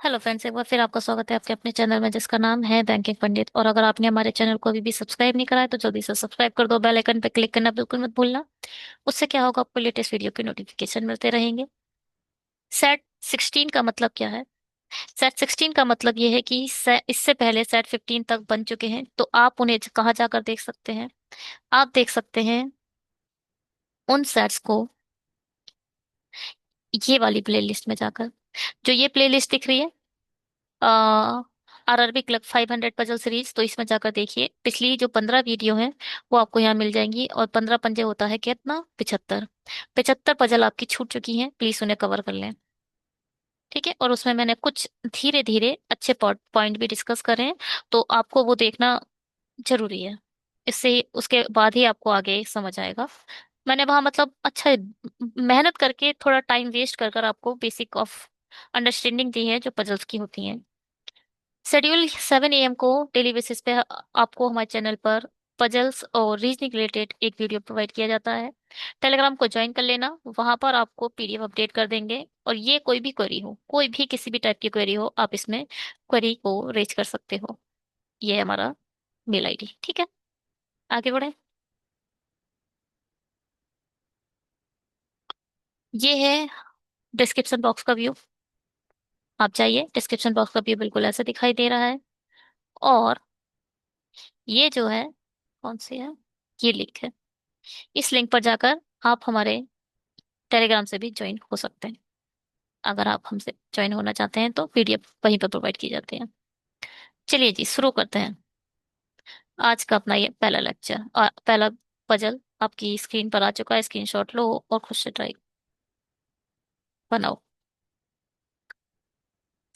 Hello friends, एक बार फिर आपका स्वागत है आपके अपने चैनल में जिसका नाम है बैंकिंग पंडित। और अगर आपने हमारे चैनल को अभी भी सब्सक्राइब नहीं करा है तो जल्दी से सब्सक्राइब कर दो। बेल आइकन पे क्लिक करना बिल्कुल मत भूलना। उससे क्या होगा, आपको लेटेस्ट वीडियो के नोटिफिकेशन मिलते रहेंगे। सेट 16 का मतलब क्या है? सेट 16 का मतलब ये है कि इससे पहले सेट 15 तक बन चुके हैं, तो आप उन्हें कहाँ जाकर देख सकते हैं? आप देख सकते हैं उन सेट्स को ये वाली प्लेलिस्ट में जाकर। जो ये प्लेलिस्ट दिख रही है, आरआरबी क्लब 500 पजल सीरीज, तो इसमें जाकर देखिए पिछली जो 15 वीडियो हैं वो आपको यहाँ मिल जाएंगी। और 15 पंजे होता है कितना? 75। 75 पजल आपकी छूट चुकी हैं, प्लीज उन्हें कवर कर लें। ठीक है, और उसमें मैंने कुछ धीरे धीरे अच्छे पॉइंट भी डिस्कस करे हैं, तो आपको वो देखना जरूरी है। इससे उसके बाद ही आपको आगे समझ आएगा। मैंने वहां मतलब अच्छा मेहनत करके थोड़ा टाइम वेस्ट कर कर आपको बेसिक ऑफ अंडरस्टैंडिंग दी है जो पजल्स की होती हैं। शेड्यूल 7 AM को डेली बेसिस पे आपको हमारे चैनल पर पजल्स और रीजनिंग रिलेटेड एक वीडियो प्रोवाइड किया जाता है। टेलीग्राम को ज्वाइन कर लेना, वहां पर आपको पीडीएफ अपडेट कर देंगे। और ये कोई भी क्वेरी हो, कोई भी किसी भी टाइप की क्वेरी हो, आप इसमें क्वेरी को रेज कर सकते हो। ये है हमारा मेल आईडी। ठीक है, आगे बढ़े। ये है डिस्क्रिप्शन बॉक्स का व्यू। आप चाहिए, डिस्क्रिप्शन बॉक्स का व्यू बिल्कुल ऐसे दिखाई दे रहा है। और ये जो है, कौन सी है, ये लिंक है। इस लिंक पर जाकर आप हमारे टेलीग्राम से भी ज्वाइन हो सकते हैं। अगर आप हमसे ज्वाइन होना चाहते हैं तो पीडीएफ वहीं पर प्रोवाइड की जाती है। चलिए जी, शुरू करते हैं आज का अपना ये पहला लेक्चर। और पहला पजल आपकी स्क्रीन पर आ चुका है, स्क्रीनशॉट लो और खुद से ट्राई बनाओ।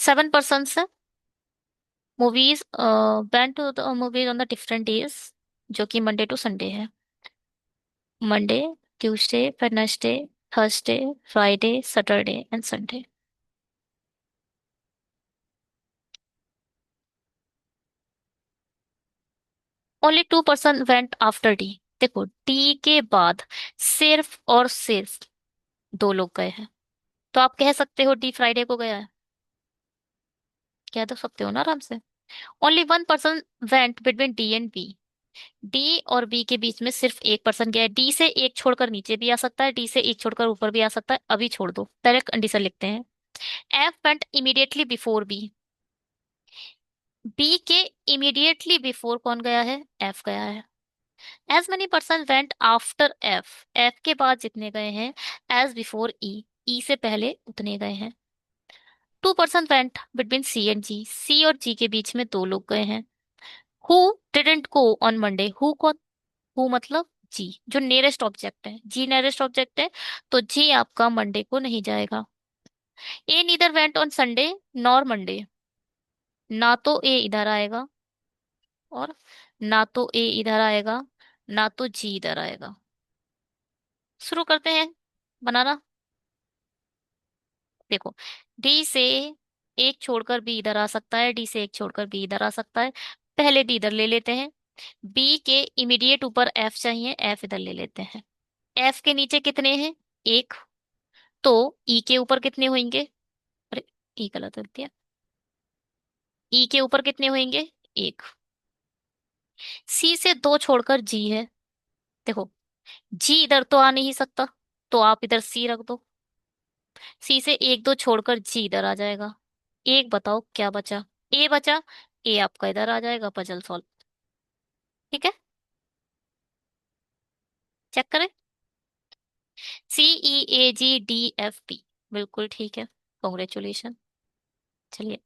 7 पर्सन से movies went to the movies on the different days, जो कि मंडे टू संडे है। Monday, Tuesday, Wednesday, Thursday, Friday, Saturday and Sunday. Only 2 person went after D. देखो, डी के बाद सिर्फ और सिर्फ 2 लोग गए हैं, तो आप कह सकते हो डी फ्राइडे को गया है। कह तो सकते हो ना आराम से। Only 1 person went between D and B. D और बी के बीच में सिर्फ एक पर्सन गया है। डी से एक छोड़कर नीचे भी आ सकता है, डी से एक छोड़कर ऊपर भी आ सकता है। अभी छोड़ दो, पहले कंडीशन लिखते हैं। F went immediately before B. B के इमीडिएटली बिफोर कौन गया है? एफ गया है। As many person went after F. F के बाद जितने गए हैं, एज बिफोर ई। ई से पहले उतने गए हैं। 2 person went between C and G. C और जी के बीच में 2 लोग गए हैं। Who didn't go on Monday. Who कौन? हु मतलब जी, जो नियरेस्ट ऑब्जेक्ट है। जी नियरेस्ट ऑब्जेक्ट है, तो जी आपका मंडे को नहीं जाएगा। A neither went on Sunday nor Monday. ना तो ए इधर आएगा, और ना तो ए इधर आएगा, ना तो जी इधर आएगा। शुरू करते हैं बनाना। देखो, डी से एक छोड़कर बी इधर आ सकता है, डी से एक छोड़कर बी इधर आ सकता है। पहले बी इधर ले लेते हैं। बी के इमीडिएट ऊपर एफ चाहिए, एफ इधर ले लेते हैं। एफ के नीचे कितने हैं? एक। तो ई के ऊपर कितने होंगे? अरे, ई गलत कर दिया। ई के ऊपर कितने होंगे? एक। सी से 2 छोड़कर जी है। देखो, जी इधर तो आ नहीं सकता, तो आप इधर सी रख दो। सी से एक दो छोड़कर जी इधर आ जाएगा। एक बताओ क्या बचा? ए बचा। ए आपका इधर आ जाएगा, पजल सॉल्व। ठीक है, चेक करें। CEAGDFP, बिल्कुल ठीक है, कॉन्ग्रेचुलेशन। चलिए,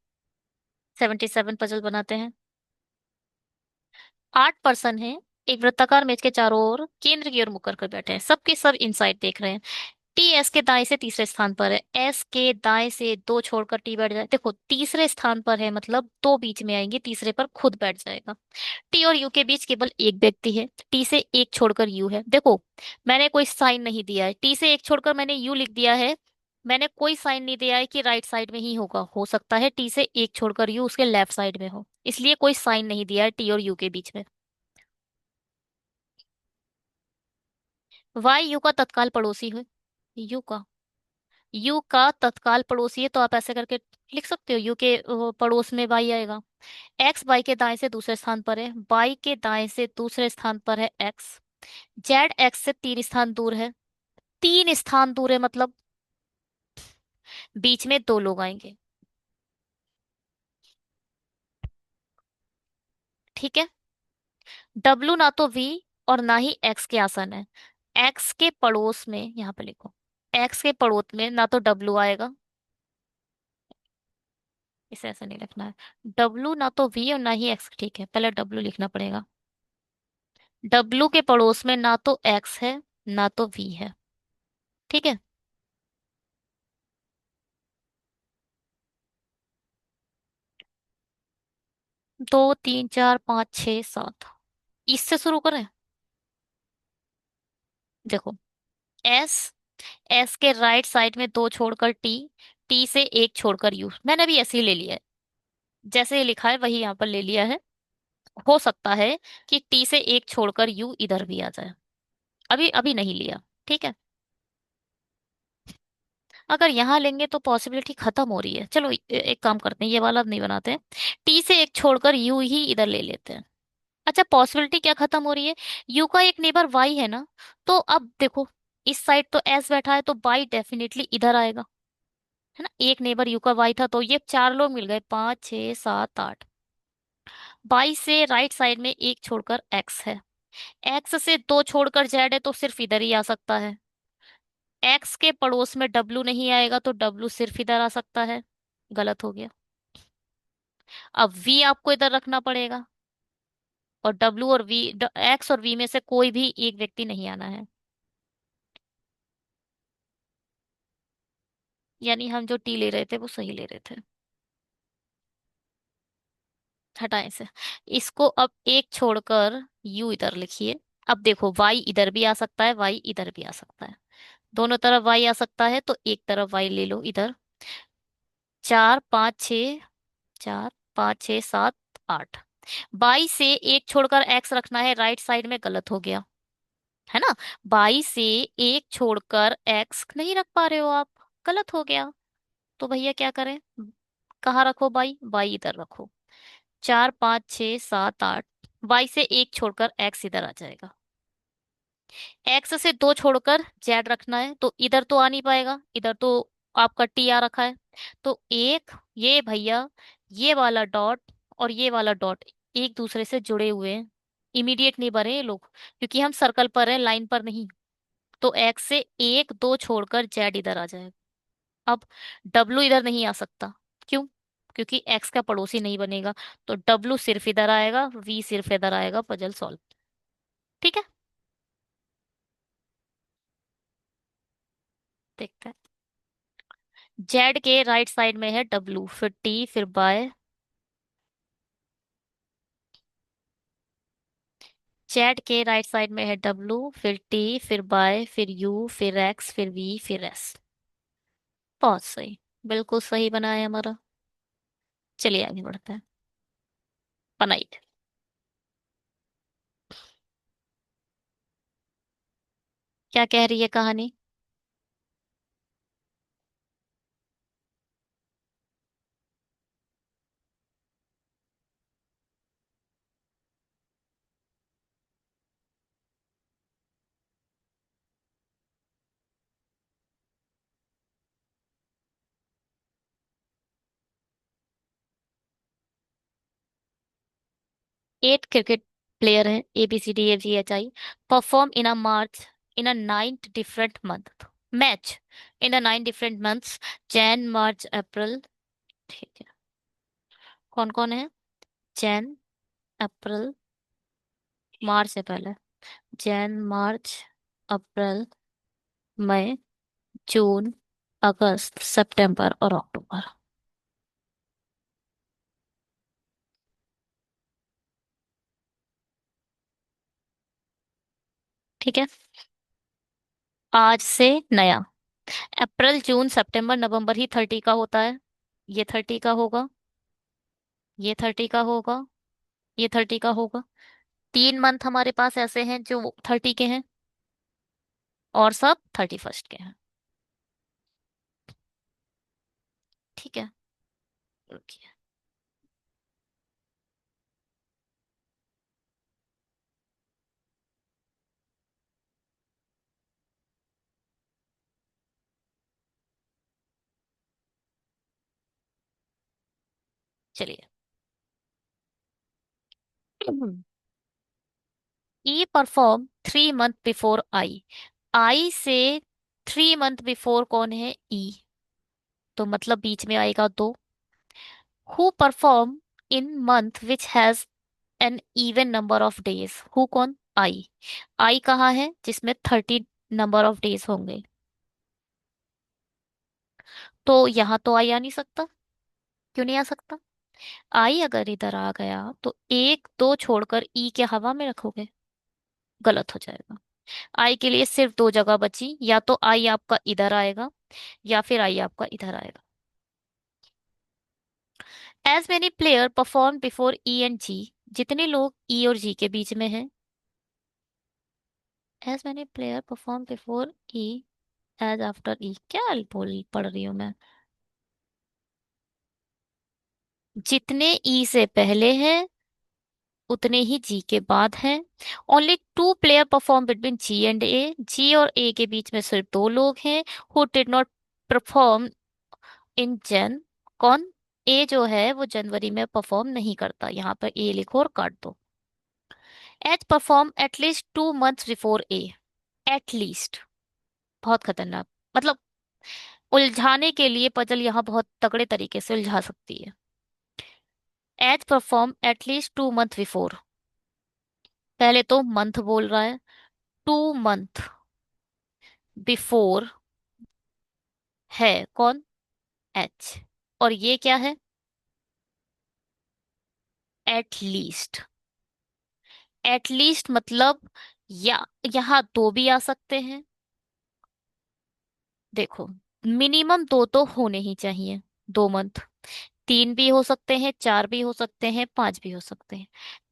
77 पजल बनाते हैं। 8 पर्सन है, एक वृत्ताकार मेज के चारों ओर केंद्र की ओर मुड़ कर बैठे हैं, सबके सब इनसाइड देख रहे हैं। टी एस के दाएं से तीसरे स्थान पर है। एस के दाएं से 2 छोड़कर टी बैठ जाए। देखो, तीसरे स्थान पर है मतलब 2 बीच में आएंगे, तीसरे पर खुद बैठ जाएगा। टी और यू के बीच केवल एक व्यक्ति है। टी से एक छोड़कर यू है। देखो, मैंने कोई साइन नहीं दिया है, टी से एक छोड़कर मैंने यू लिख दिया है। मैंने कोई साइन नहीं दिया है कि राइट साइड में ही होगा, हो सकता है टी से एक छोड़कर यू उसके लेफ्ट साइड में हो, इसलिए कोई साइन नहीं दिया है टी और यू के बीच में। वाई यू का तत्काल पड़ोसी है। यू का, यू का तत्काल पड़ोसी है, तो आप ऐसे करके लिख सकते हो, यू के पड़ोस में वाई आएगा। एक्स वाई के दाएं से दूसरे स्थान पर है, वाई के दाएं से दूसरे स्थान पर है एक्स। जेड एक्स से 3 स्थान दूर है। 3 स्थान दूर है मतलब बीच में 2 लोग आएंगे। ठीक है। डब्लू ना तो वी और ना ही एक्स के आसन है। एक्स के पड़ोस में, यहां पे लिखो, एक्स के पड़ोस में ना तो डब्लू आएगा, इसे ऐसा नहीं लिखना है। डब्लू ना तो वी और ना ही एक्स, ठीक है, पहले डब्लू लिखना पड़ेगा। डब्लू के पड़ोस में ना तो एक्स है ना तो वी है। ठीक है। 2 3 4 5 6 7, इससे शुरू करें। देखो, एस, एस के राइट साइड में 2 छोड़कर टी, टी से 1 छोड़कर यू, मैंने भी ऐसे ही ले लिया है, जैसे ये लिखा है वही यहाँ पर ले लिया है। हो सकता है कि टी से 1 छोड़कर यू इधर भी आ जाए, अभी अभी नहीं लिया। ठीक है। अगर यहाँ लेंगे तो पॉसिबिलिटी खत्म हो रही है, चलो एक काम करते हैं, ये वाला अब नहीं बनाते। टी से 1 छोड़कर यू ही इधर ले लेते हैं। अच्छा, पॉसिबिलिटी क्या खत्म हो रही है, यू का एक नेबर वाई है ना, तो अब देखो, इस साइड तो एस बैठा है तो वाई डेफिनेटली इधर आएगा, है ना। एक नेबर यू का वाई था, तो ये 4 लोग मिल गए, 5 6 7 8। वाई से राइट साइड में 1 छोड़कर एक्स है। एक्स से 2 छोड़कर जेड है, तो सिर्फ इधर ही आ सकता है। एक्स के पड़ोस में डब्लू नहीं आएगा, तो डब्लू सिर्फ इधर आ सकता है। गलत हो गया। अब वी आपको इधर रखना पड़ेगा, और डब्लू और वी, एक्स और वी में से कोई भी एक व्यक्ति नहीं आना है। यानी हम जो टी ले रहे थे वो सही ले रहे थे। हटाएं से, इसको अब 1 छोड़कर यू इधर लिखिए। अब देखो, वाई इधर भी आ सकता है, वाई इधर भी आ सकता है, दोनों तरफ वाई आ सकता है, तो एक तरफ वाई ले लो इधर। 4 5 6, 4 5 6 7 8। बाई से 1 छोड़कर एक्स रखना है, राइट साइड में, गलत हो गया, है ना। बाई से 1 छोड़कर एक्स नहीं रख पा रहे हो आप, गलत हो गया। तो भैया क्या करें, कहाँ रखो बाई, बाई इधर रखो। 4 5 6 7 8, वाई से 1 छोड़कर एक्स इधर आ जाएगा। एक्स से 2 छोड़कर जेड रखना है, तो इधर तो आ नहीं पाएगा, इधर तो आपका टी आ रखा है। तो एक, ये भैया, ये वाला डॉट और ये वाला डॉट एक दूसरे से जुड़े हुए हैं, इमीडिएट नहीं बने ये लोग, क्योंकि हम सर्कल पर हैं, लाइन पर नहीं। तो एक्स से 1 2 छोड़कर जेड इधर आ जाएगा। अब डब्लू इधर नहीं आ सकता, क्यों, क्योंकि एक्स का पड़ोसी नहीं बनेगा। तो डब्लू सिर्फ इधर आएगा, वी सिर्फ इधर आएगा, पजल सॉल्व। ठीक है। देखते हैं। जेड के राइट साइड में है डब्लू, फिर टी, फिर बाय। जेड के राइट साइड में है डब्लू, फिर टी, फिर बाय, फिर यू, फिर एक्स, फिर वी, फिर एस। बहुत सही, बिल्कुल सही बनाया है हमारा। चलिए आगे बढ़ते हैं। बनाइए। क्या कह रही है कहानी। 8 क्रिकेट प्लेयर है, ABCDEFGHI, perform in a march in a 9 different month, match in a 9 different months, Jan March April. ठीक है। कौन कौन है, जैन, अप्रैल, मार्च से पहले, जैन मार्च अप्रैल मई जून अगस्त सितंबर और अक्टूबर। ठीक है। आज से नया, अप्रैल जून सितंबर नवंबर ही 30 का होता है, ये 30 का होगा, ये 30 का होगा, ये 30 का होगा। 3 मंथ हमारे पास ऐसे हैं जो 30 के हैं, और सब 31st के हैं। ठीक है, रुकिए। चलिए। ई परफॉर्म 3 मंथ बिफोर आई। आई से 3 मंथ बिफोर कौन है? ई। तो मतलब बीच में आएगा दो। Who perform in month which has an even number of days? Who कौन? आई। आई कहाँ है जिसमें 30 नंबर ऑफ डेज होंगे? तो यहाँ तो आई आ नहीं सकता। क्यों नहीं आ सकता? आई अगर इधर आ गया तो एक दो छोड़कर ई के हवा में रखोगे, गलत हो जाएगा। आई के लिए सिर्फ दो जगह बची, या तो आई आपका इधर आएगा या फिर आई आपका इधर आएगा। As many player perform before E and G. जितने लोग ई और जी के बीच में हैं। As many player perform before E as after E, क्या बोल पढ़ रही हूँ मैं? जितने ई से पहले हैं उतने ही जी के बाद हैं। Only two player perform between G and A. G और ए के बीच में सिर्फ दो लोग हैं who did not perform in Jan. कौन? ए जो है वो जनवरी में परफॉर्म नहीं करता, यहाँ पर ए लिखो और काट दो। H perform at least 2 months before A. At least, बहुत खतरनाक। मतलब उलझाने के लिए पजल यहाँ बहुत तगड़े तरीके से उलझा सकती है। H perform at least 2 month before. पहले तो मंथ बोल रहा है। 2 मंथ बिफोर है कौन? एच। और ये क्या है? एटलीस्ट। एटलीस्ट मतलब या यहाँ दो भी आ सकते हैं। देखो, मिनिमम दो तो होने ही चाहिए। 2 मंथ। तीन भी हो सकते हैं, चार भी हो सकते हैं, पांच भी हो सकते हैं।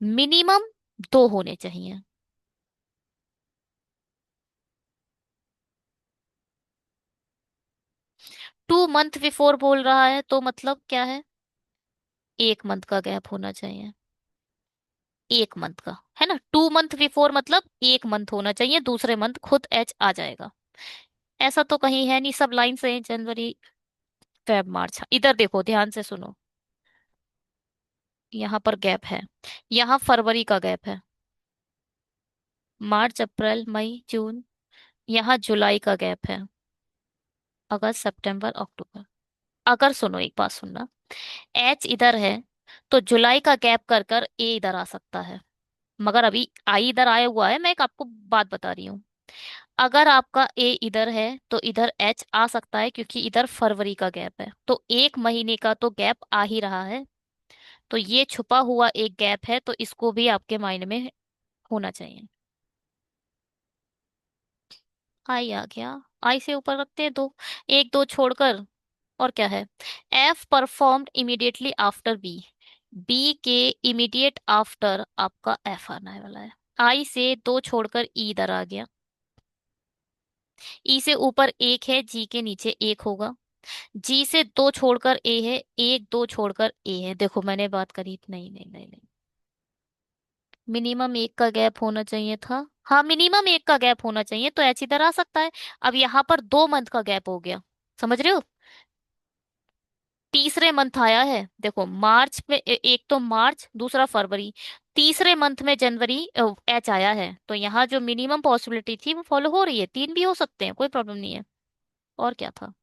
मिनिमम दो होने चाहिए। 2 मंथ बिफोर बोल रहा है तो मतलब क्या है? 1 मंथ का गैप होना चाहिए। 1 मंथ का, है ना? 2 मंथ बिफोर मतलब 1 मंथ होना चाहिए, दूसरे मंथ खुद एच आ जाएगा। ऐसा तो कहीं है नहीं, सब लाइन से हैं, जनवरी फेब मार्च। इधर देखो, ध्यान से सुनो। यहाँ पर गैप है। यहाँ फरवरी का गैप है। मार्च अप्रैल मई जून। यहाँ जुलाई का गैप है। अगस्त सितंबर अक्टूबर। अगर सुनो, एक बात सुनना। एच इधर है तो जुलाई का गैप कर कर ए इधर आ सकता है। मगर अभी आई इधर आया हुआ है, मैं एक आपको बात बता रही हूँ। अगर आपका ए इधर है तो इधर एच आ सकता है, क्योंकि इधर फरवरी का गैप है, तो 1 महीने का तो गैप आ ही रहा है। तो ये छुपा हुआ एक गैप है, तो इसको भी आपके माइंड में होना चाहिए। आई आ गया। आई से ऊपर रखते हैं दो, एक दो छोड़कर। और क्या है? F performed immediately after B. B के इमीडिएट आफ्टर आपका एफ आने वाला है। आई से दो छोड़कर ई इधर आ गया। ई से ऊपर एक है, जी के नीचे एक होगा। जी से दो छोड़कर ए है, एक दो छोड़कर ए है। देखो मैंने बात करी, नहीं नहीं नहीं नहीं। मिनिमम एक का गैप होना चाहिए था। हाँ, मिनिमम एक का गैप होना चाहिए, तो एच इधर आ सकता है। अब यहाँ पर 2 मंथ का गैप हो गया। समझ रहे हो? तीसरे मंथ आया है, देखो मार्च में एक तो मार्च, दूसरा फरवरी। तीसरे मंथ में जनवरी एच आया है, तो यहाँ जो मिनिमम पॉसिबिलिटी थी वो फॉलो हो रही है। तीन भी हो सकते हैं, कोई प्रॉब्लम नहीं है। और क्या था?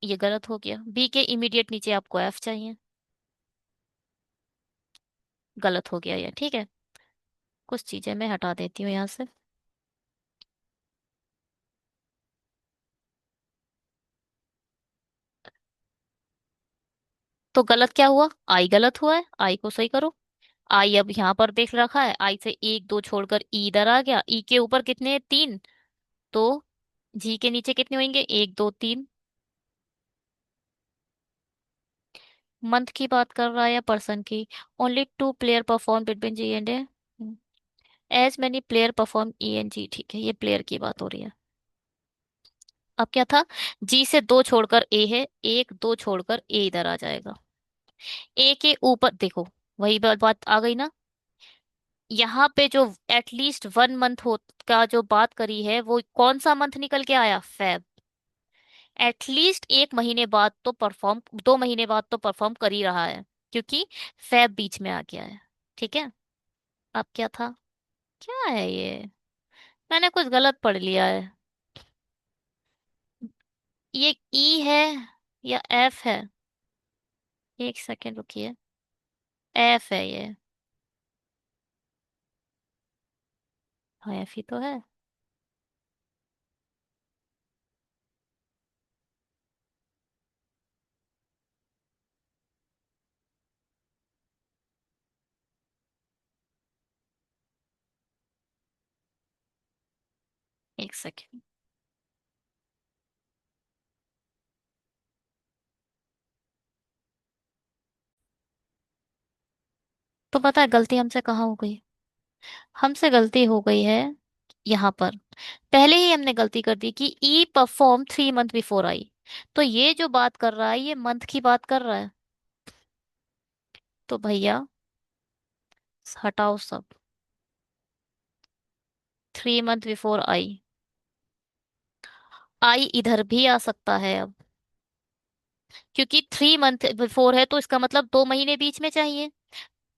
ये गलत हो गया। बी के इमीडिएट नीचे आपको एफ चाहिए। गलत हो गया ये, ठीक है। कुछ चीजें मैं हटा देती हूँ यहाँ से। तो गलत क्या हुआ? आई गलत हुआ है, आई को सही करो। आई अब यहाँ पर देख रखा है, आई से एक दो छोड़कर ई इधर आ गया। ई के ऊपर कितने हैं? 3। तो जी के नीचे कितने होंगे? 1 2 3। मंथ की बात कर रहा है या पर्सन की? Only two player perform between G and A. As many player perform E N G, ठीक है, ये प्लेयर की बात हो रही है। अब क्या था? जी से दो छोड़कर ए है, एक दो छोड़कर ए इधर आ जाएगा। ए के ऊपर देखो, वही बात आ गई ना। यहाँ पे जो एटलीस्ट 1 मंथ हो का जो बात करी है, वो कौन सा मंथ निकल के आया? फेब। एटलीस्ट 1 महीने बाद तो परफॉर्म, 2 महीने बाद तो परफॉर्म कर ही रहा है, क्योंकि फेब बीच में आ गया है। ठीक है। अब क्या था? क्या है ये? मैंने कुछ गलत पढ़ लिया है। ये ई है या एफ है? एक सेकेंड रुकिए। एफ है ये। हाँ, एफ ही तो है। एक सेकेंड। तो पता है गलती हमसे कहाँ हो गई? हमसे गलती हो गई है यहाँ पर। पहले ही हमने गलती कर दी कि ई परफॉर्म 3 मंथ बिफोर आई। तो ये जो बात कर रहा है, ये मंथ की बात कर रहा है। तो भैया हटाओ सब। 3 मंथ बिफोर आई। आई इधर भी आ सकता है अब, क्योंकि 3 मंथ बिफोर है तो इसका मतलब 2 महीने बीच में चाहिए।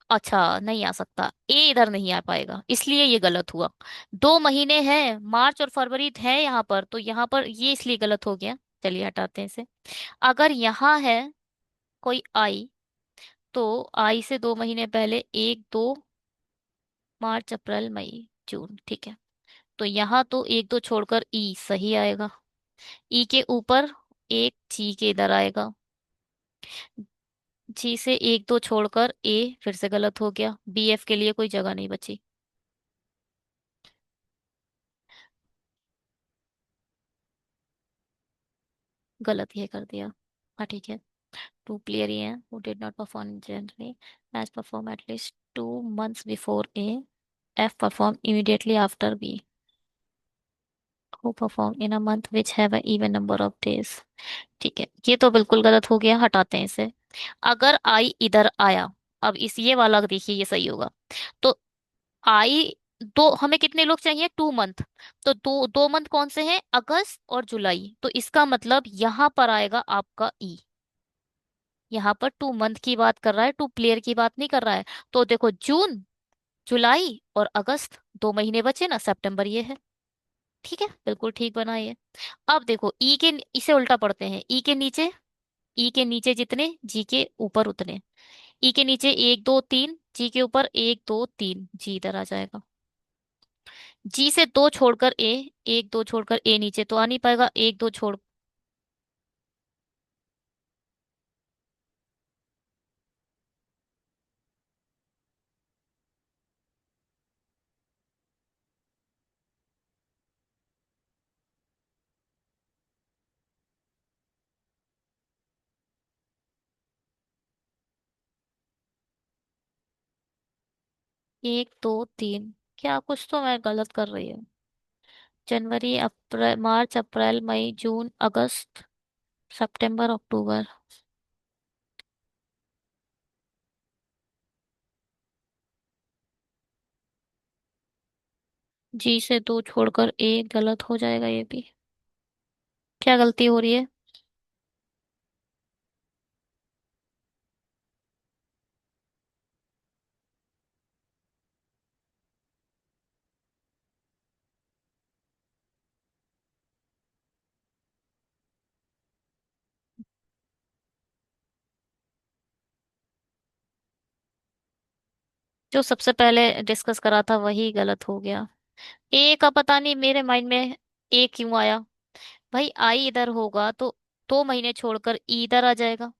अच्छा, नहीं आ सकता, ए इधर नहीं आ पाएगा, इसलिए ये गलत हुआ। 2 महीने हैं, मार्च और फरवरी है यहाँ पर, तो यहाँ पर ये इसलिए गलत हो गया। चलिए हटाते हैं इसे। अगर यहाँ है कोई आई, तो आई से 2 महीने पहले, 1 2, मार्च अप्रैल मई जून, ठीक है। तो यहाँ तो 1 2 छोड़कर ई सही आएगा। ई के ऊपर एक जी के इधर आएगा। जी से 1 2 छोड़कर ए फिर से गलत हो गया, बी एफ के लिए कोई जगह नहीं बची। गलत ये कर दिया। हाँ ठीक है। टू क्लियर ही है। Who did not perform in January, match perform at least 2 months before A, F perform immediately after B, who perform in a month which have a even number of days. ठीक है, ये तो बिल्कुल गलत हो गया, हटाते हैं इसे। अगर आई इधर आया, अब इस ये वाला देखिए, ये सही होगा। तो आई, दो हमें कितने लोग चाहिए? 2 मंथ। तो दो 2 मंथ कौन से हैं? अगस्त और जुलाई। तो इसका मतलब यहां पर आएगा आपका ई। यहाँ पर 2 मंथ की बात कर रहा है, 2 प्लेयर की बात नहीं कर रहा है। तो देखो, जून, जुलाई और अगस्त, 2 महीने बचे ना, सितंबर ये है। ठीक है, बिल्कुल ठीक बना ये। अब देखो ई के, इसे उल्टा पढ़ते हैं। ई के नीचे, ई के नीचे जितने, जी के ऊपर उतने। ई के नीचे 1 2 3, जी के ऊपर 1 2 3, जी इधर आ जाएगा। जी से दो छोड़कर ए, 1 2 छोड़कर ए नीचे तो आ नहीं पाएगा, 1 2 छोड़। 1 2 3, क्या कुछ तो मैं गलत कर रही हूँ। जनवरी, अप्रैल, मार्च अप्रैल मई जून अगस्त सितंबर अक्टूबर। जी से दो छोड़कर ए गलत हो जाएगा ये भी। क्या गलती हो रही है? जो सबसे पहले डिस्कस करा था वही गलत हो गया। ए का पता नहीं मेरे माइंड में ए क्यों आया। भाई आई इधर होगा तो 2 महीने छोड़कर ई इधर आ जाएगा।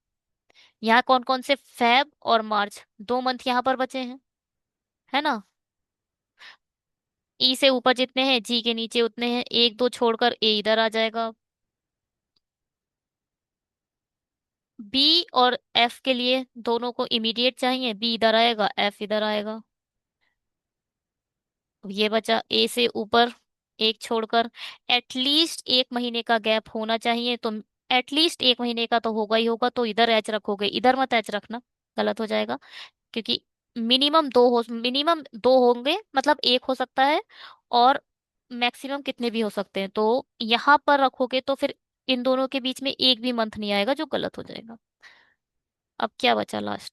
यहाँ कौन कौन से? फेब और मार्च, 2 मंथ यहाँ पर बचे हैं, है ना। ई से ऊपर जितने हैं, जी के नीचे उतने हैं, 1 2 छोड़कर ए इधर आ जाएगा। बी और एफ के लिए दोनों को इमीडिएट चाहिए, बी इधर आएगा, एफ इधर आएगा। अब ये बचा ए से ऊपर, एक छोड़कर, एटलीस्ट 1 महीने का गैप होना चाहिए, तो एटलीस्ट 1 महीने का तो होगा ही होगा, तो इधर एच रखोगे, इधर मत एच रखना, गलत हो जाएगा। क्योंकि मिनिमम 2 होंगे, मतलब एक हो सकता है, और मैक्सिमम कितने भी हो सकते हैं, तो यहाँ पर रखोगे तो फिर इन दोनों के बीच में एक भी मंथ नहीं आएगा, जो गलत हो जाएगा। अब क्या बचा लास्ट?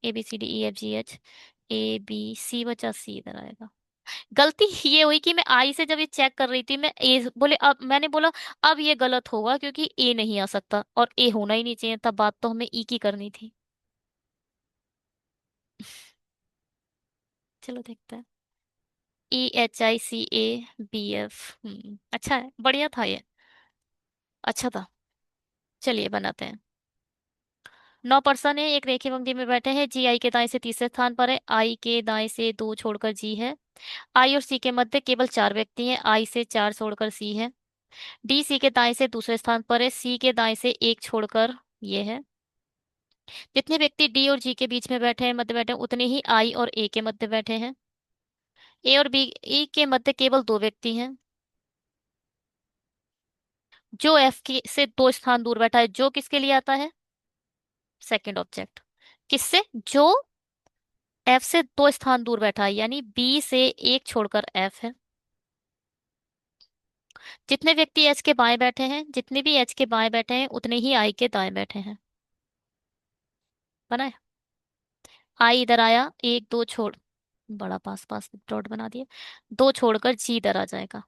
ABCDEFGH, ABC बचा, सी इधर आएगा। गलती ये हुई कि मैं आई से जब ये चेक कर रही थी, मैं ए बोले, अब मैंने बोला अब ये गलत होगा क्योंकि ए नहीं आ सकता, और ए होना ही नहीं चाहिए था, बात तो हमें ई की करनी थी। चलो देखते हैं। EHICABF, अच्छा है, बढ़िया था ये, अच्छा था। चलिए बनाते हैं। 9 पर्सन है, एक रेखीय पंक्ति में बैठे हैं, जी आई के दाएं से तीसरे स्थान पर है, आई के दाएं से 2 छोड़कर जी है। आई और सी के मध्य केवल 4 व्यक्ति हैं, आई से 4 छोड़कर सी है। डी सी के दाएं से दूसरे स्थान पर है, सी के दाएं से 1 छोड़कर ये है। जितने व्यक्ति डी और जी के बीच में बैठे हैं, मध्य बैठे हैं, उतने ही आई और ए के मध्य बैठे हैं। ए और बी ई के मध्य केवल 2 व्यक्ति हैं। जो एफ के से 2 स्थान दूर बैठा है, जो किसके लिए आता है? Second object. किससे? जो एफ से 2 स्थान दूर बैठा है, यानी बी से 1 छोड़कर एफ है। जितने व्यक्ति एच के बाएं बैठे हैं, जितने भी एच के बाएं बैठे हैं, उतने ही आई के दाएं बैठे हैं। बना है? आई इधर आया, 1 2 छोड़, बड़ा पास पास डॉट बना दिया, 2 छोड़कर जी इधर आ जाएगा।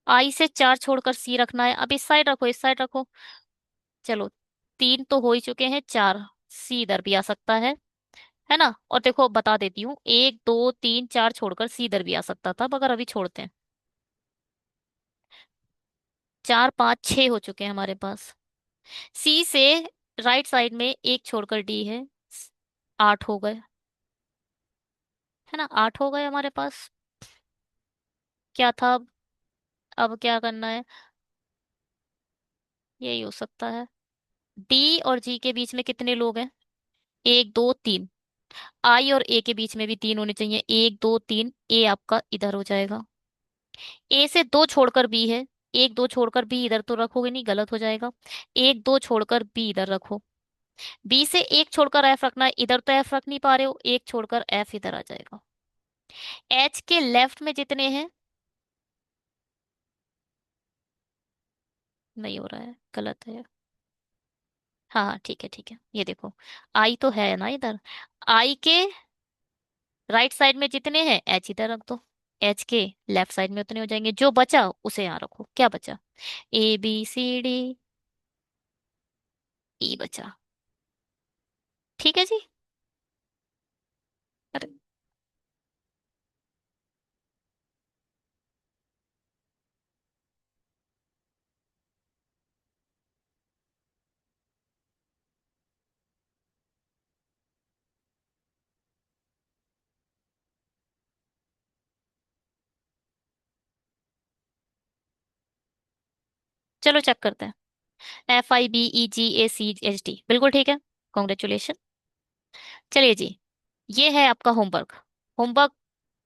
आई से 4 छोड़कर सी रखना है, अब इस साइड रखो, इस साइड रखो। चलो, 3 तो हो ही चुके हैं, 4, सी इधर भी आ सकता है ना? और देखो बता देती हूँ, 1 2 3 4 छोड़कर सी इधर भी आ सकता था, मगर अभी छोड़ते हैं। 4 5 6 हो चुके हैं हमारे पास। सी से राइट साइड में 1 छोड़कर डी है, 8 हो गए, है ना? 8 हो गए हमारे पास। क्या था अब क्या करना है? यही हो सकता है। डी और जी के बीच में कितने लोग हैं? 1 2 3। आई और ए के बीच में भी 3 होने चाहिए, 1 2 3, ए आपका इधर हो जाएगा। ए से 2 छोड़कर बी है, 1 2 छोड़कर बी इधर तो रखोगे नहीं, गलत हो जाएगा। 1 2 छोड़कर बी इधर रखो। बी से 1 छोड़कर एफ रखना है, इधर तो एफ रख नहीं पा रहे हो, 1 छोड़कर एफ इधर आ जाएगा। एच के लेफ्ट में जितने हैं, नहीं हो रहा है, गलत है। हाँ हाँ, ठीक है ठीक है, ये देखो, आई तो है ना इधर। आई के राइट साइड में जितने हैं, एच इधर रख दो। एच के लेफ्ट साइड में उतने हो जाएंगे, जो बचा उसे यहाँ रखो। क्या बचा? ABCD, ई बचा। ठीक है जी। अरे चलो चेक करते हैं। FIBEGACHD, बिल्कुल ठीक है। कॉन्ग्रेचुलेशन। चलिए जी, ये है आपका होमवर्क। होमवर्क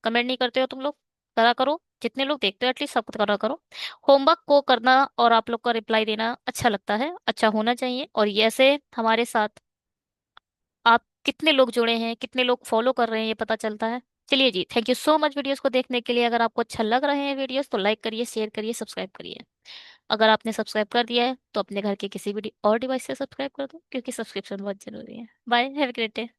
कमेंट नहीं करते हो तुम लोग? करा करो, जितने लोग देखते हो एटलीस्ट सब करा करो। होमवर्क को करना और आप लोग का रिप्लाई देना अच्छा लगता है, अच्छा होना चाहिए, और ये ऐसे हमारे साथ आप कितने लोग जुड़े हैं, कितने लोग फॉलो कर रहे हैं, ये पता चलता है। चलिए जी, thank you so much videos को देखने के लिए। अगर आपको अच्छा लग रहे हैं वीडियोस तो लाइक करिए, शेयर करिए, सब्सक्राइब करिए। अगर आपने सब्सक्राइब कर दिया है तो अपने घर के किसी भी और डिवाइस से सब्सक्राइब कर दो, क्योंकि सब्सक्रिप्शन बहुत जरूरी है। Bye, have a great day.